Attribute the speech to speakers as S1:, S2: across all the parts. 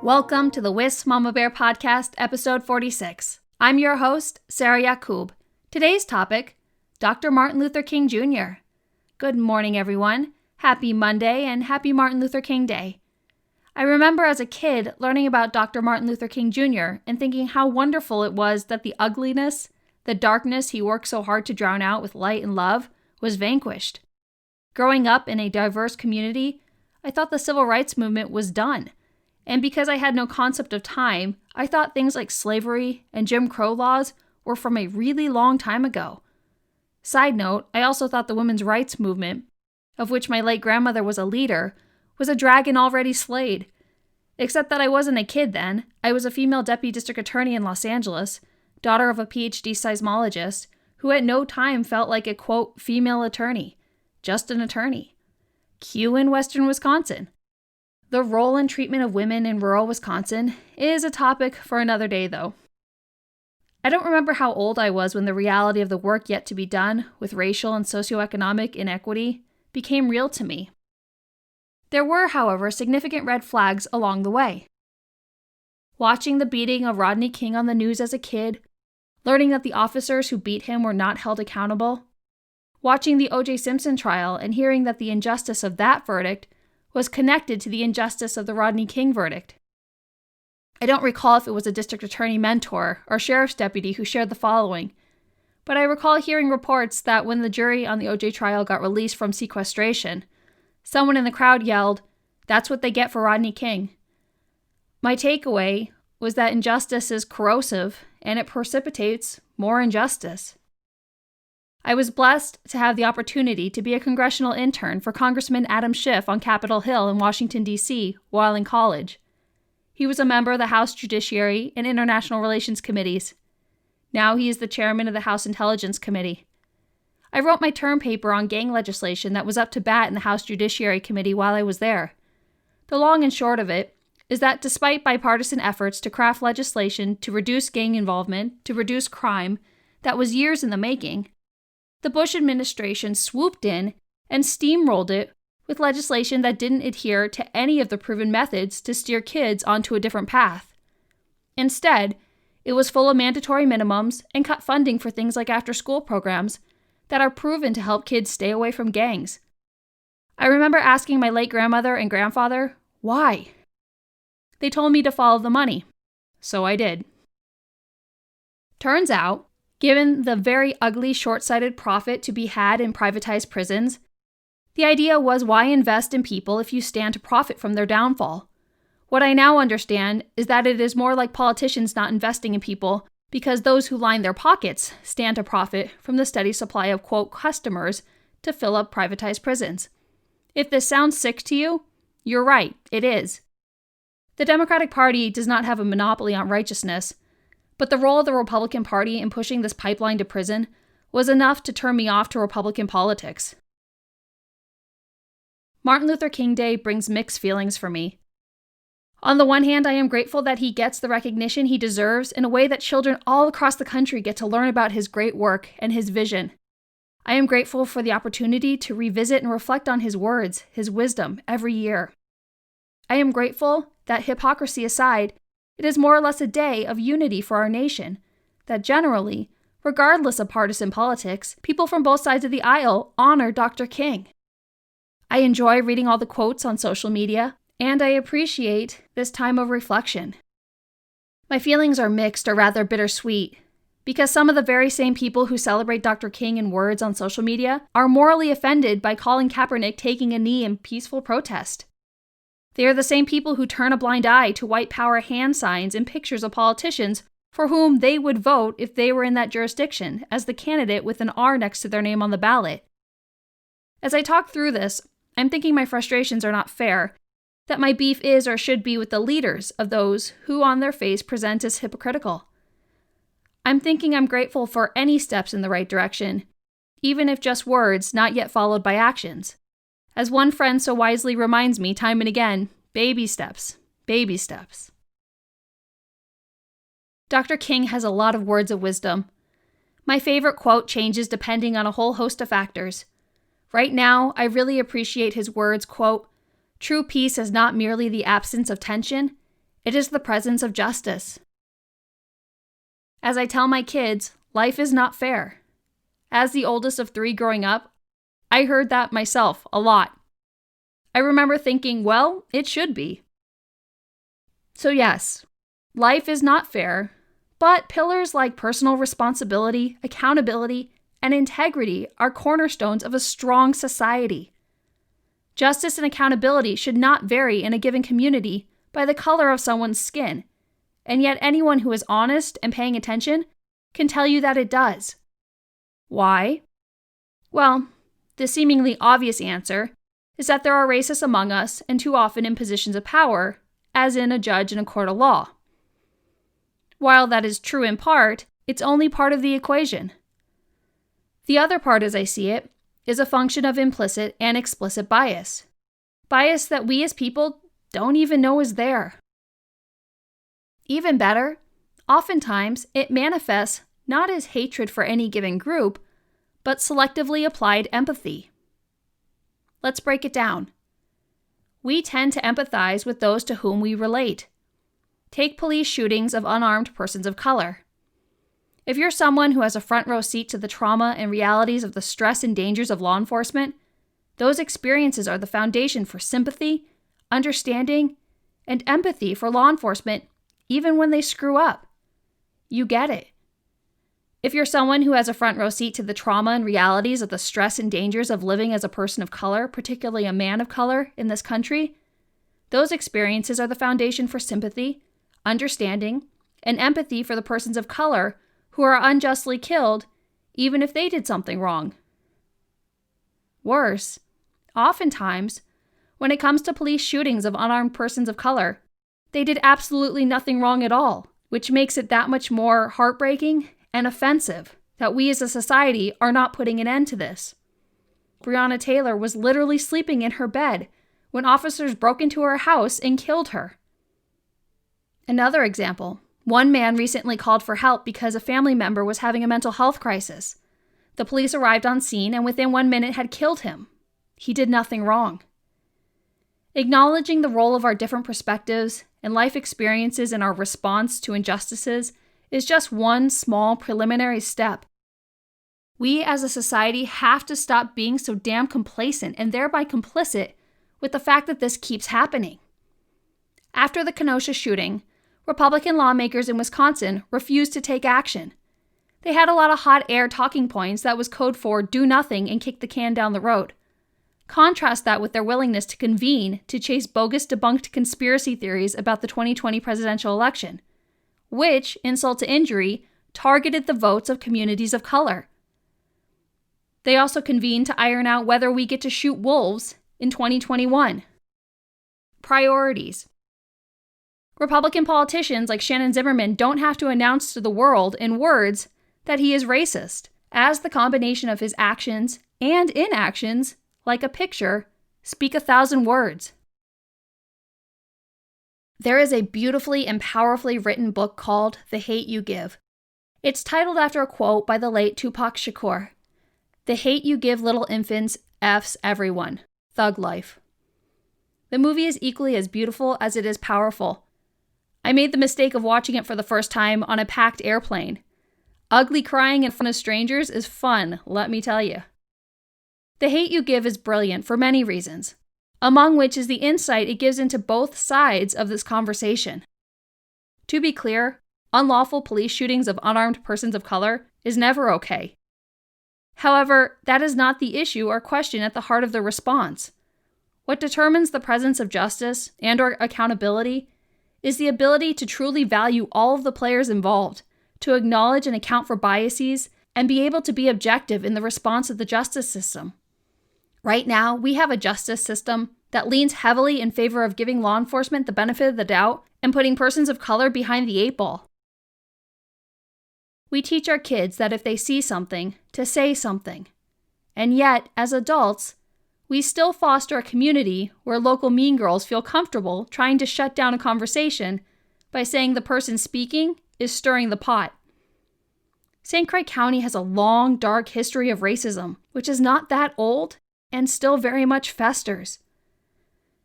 S1: Welcome to the Wisp Mama Bear Podcast, episode 46. I'm your host, Sarah Yacoub. Today's topic, Dr. Martin Luther King Jr. Good morning, everyone. Happy Monday and happy Martin Luther King Day. I remember as a kid learning about Dr. Martin Luther King Jr. and thinking how wonderful it was that the ugliness, the darkness he worked so hard to drown out with light and love, was vanquished. Growing up in a diverse community, I thought the civil rights movement was done. And because I had no concept of time, I thought things like slavery and Jim Crow laws were from a really long time ago. Side note, I also thought the women's rights movement, of which my late grandmother was a leader, was a dragon already slayed. Except that I wasn't a kid then. I was a female deputy district attorney in Los Angeles, daughter of a PhD seismologist, who at no time felt like a, quote, female attorney. Just an attorney. Q in Western Wisconsin. The role and treatment of women in rural Wisconsin is a topic for another day, though. I don't remember how old I was when the reality of the work yet to be done with racial and socioeconomic inequity became real to me. There were, however, significant red flags along the way. Watching the beating of Rodney King on the news as a kid, learning that the officers who beat him were not held accountable, watching the O.J. Simpson trial and hearing that the injustice of that verdict was connected to the injustice of the Rodney King verdict. I don't recall if it was a district attorney mentor or sheriff's deputy who shared the following, but I recall hearing reports that when the jury on the O.J. trial got released from sequestration, someone in the crowd yelled, "That's what they get for Rodney King." My takeaway was that injustice is corrosive and it precipitates more injustice. I was blessed to have the opportunity to be a congressional intern for Congressman Adam Schiff on Capitol Hill in Washington, D.C. while in college. He was a member of the House Judiciary and International Relations Committees. Now he is the chairman of the House Intelligence Committee. I wrote my term paper on gang legislation that was up to bat in the House Judiciary Committee while I was there. The long and short of it is that despite bipartisan efforts to craft legislation to reduce gang involvement, to reduce crime, that was years in the making, the Bush administration swooped in and steamrolled it with legislation that didn't adhere to any of the proven methods to steer kids onto a different path. Instead, it was full of mandatory minimums and cut funding for things like after-school programs that are proven to help kids stay away from gangs. I remember asking my late grandmother and grandfather, why? They told me to follow the money, so I did. Turns out, given the very ugly short-sighted profit to be had in privatized prisons, the idea was why invest in people if you stand to profit from their downfall? What I now understand is that it is more like politicians not investing in people because those who line their pockets stand to profit from the steady supply of, quote, customers to fill up privatized prisons. If this sounds sick to you, you're right, it is. The Democratic Party does not have a monopoly on righteousness, but the role of the Republican Party in pushing this pipeline to prison was enough to turn me off to Republican politics. Martin Luther King Day brings mixed feelings for me. On the one hand, I am grateful that he gets the recognition he deserves in a way that children all across the country get to learn about his great work and his vision. I am grateful for the opportunity to revisit and reflect on his words, his wisdom, every year. I am grateful that, hypocrisy aside, it is more or less a day of unity for our nation, that generally, regardless of partisan politics, people from both sides of the aisle honor Dr. King. I enjoy reading all the quotes on social media, and I appreciate this time of reflection. My feelings are mixed or rather bittersweet, because some of the very same people who celebrate Dr. King in words on social media are morally offended by calling Kaepernick taking a knee in peaceful protest. They are the same people who turn a blind eye to white power hand signs and pictures of politicians for whom they would vote if they were in that jurisdiction as the candidate with an R next to their name on the ballot. As I talk through this, I'm thinking my frustrations are not fair, that my beef is or should be with the leaders of those who on their face present as hypocritical. I'm thinking I'm grateful for any steps in the right direction, even if just words not yet followed by actions. As one friend so wisely reminds me time and again, baby steps, baby steps. Dr. King has a lot of words of wisdom. My favorite quote changes depending on a whole host of factors. Right now, I really appreciate his words, quote, "True peace is not merely the absence of tension, It is the presence of justice. As I tell my kids, life is not fair. As the oldest of 3 growing up, I heard that myself a lot. I remember thinking, well, it should be. So yes, life is not fair, but pillars like personal responsibility, accountability, and integrity are cornerstones of a strong society. Justice and accountability should not vary in a given community by the color of someone's skin, and yet anyone who is honest and paying attention can tell you that it does. Why? Well, the seemingly obvious answer is that there are racists among us and too often in positions of power, as in a judge in a court of law. While that is true in part, it's only part of the equation. The other part, as I see it, is a function of implicit and explicit bias. Bias that we as people don't even know is there. Even better, oftentimes it manifests not as hatred for any given group, but selectively applied empathy. Let's break it down. We tend to empathize with those to whom we relate. Take police shootings of unarmed persons of color. If you're someone who has a front row seat to the trauma and realities of the stress and dangers of law enforcement, those experiences are the foundation for sympathy, understanding, and empathy for law enforcement, even when they screw up. You get it. If you're someone who has a front row seat to the trauma and realities of the stress and dangers of living as a person of color, particularly a man of color, in this country, those experiences are the foundation for sympathy, understanding, and empathy for the persons of color who are unjustly killed, even if they did something wrong. Worse, oftentimes, when it comes to police shootings of unarmed persons of color, they did absolutely nothing wrong at all, which makes it that much more heartbreaking and offensive that we as a society are not putting an end to this. Breonna Taylor was literally sleeping in her bed when officers broke into her house and killed her. Another example. One man recently called for help because a family member was having a mental health crisis. The police arrived on scene and within 1 minute had killed him. He did nothing wrong. Acknowledging the role of our different perspectives and life experiences in our response to injustices is just one small preliminary step. We as a society have to stop being so damn complacent and thereby complicit with the fact that this keeps happening. After the Kenosha shooting, Republican lawmakers in Wisconsin refused to take action. They had a lot of hot air talking points that was code for do nothing and kick the can down the road. Contrast that with their willingness to convene to chase bogus debunked conspiracy theories about the 2020 presidential election, which, insult to injury, targeted the votes of communities of color. They also convened to iron out whether we get to shoot wolves in 2021. Priorities. Republican politicians like Shannon Zimmerman don't have to announce to the world in words that he is racist, as the combination of his actions and inactions, like a picture, speak 1,000 words. There is a beautifully and powerfully written book called The Hate You Give. It's titled after a quote by the late Tupac Shakur. The hate you give little infants F's everyone. Thug life. The movie is equally as beautiful as it is powerful. I made the mistake of watching it for the first time on a packed airplane. Ugly crying in front of strangers is fun, let me tell you. The Hate You Give is brilliant for many reasons, among which is the insight it gives into both sides of this conversation. To be clear, unlawful police shootings of unarmed persons of color is never okay. However, that is not the issue or question at the heart of the response. What determines the presence of justice and/or accountability is the ability to truly value all of the players involved, to acknowledge and account for biases, and be able to be objective in the response of the justice system. Right now, we have a justice system that leans heavily in favor of giving law enforcement the benefit of the doubt and putting persons of color behind the 8 ball. We teach our kids that if they see something, to say something. And yet, as adults, we still foster a community where local mean girls feel comfortable trying to shut down a conversation by saying the person speaking is stirring the pot. St. Croix County has a long, dark history of racism, which is not that old and still very much festers.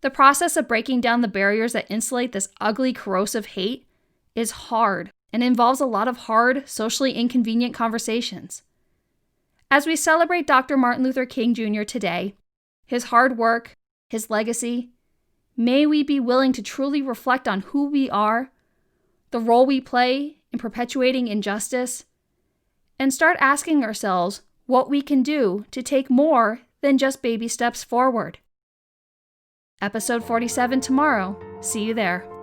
S1: The process of breaking down the barriers that insulate this ugly, corrosive hate is hard and involves a lot of hard, socially inconvenient conversations. As we celebrate Dr. Martin Luther King Jr. today, his hard work, his legacy, may we be willing to truly reflect on who we are, the role we play in perpetuating injustice, and start asking ourselves what we can do to take more than just baby steps forward. Episode 47 tomorrow. See you there.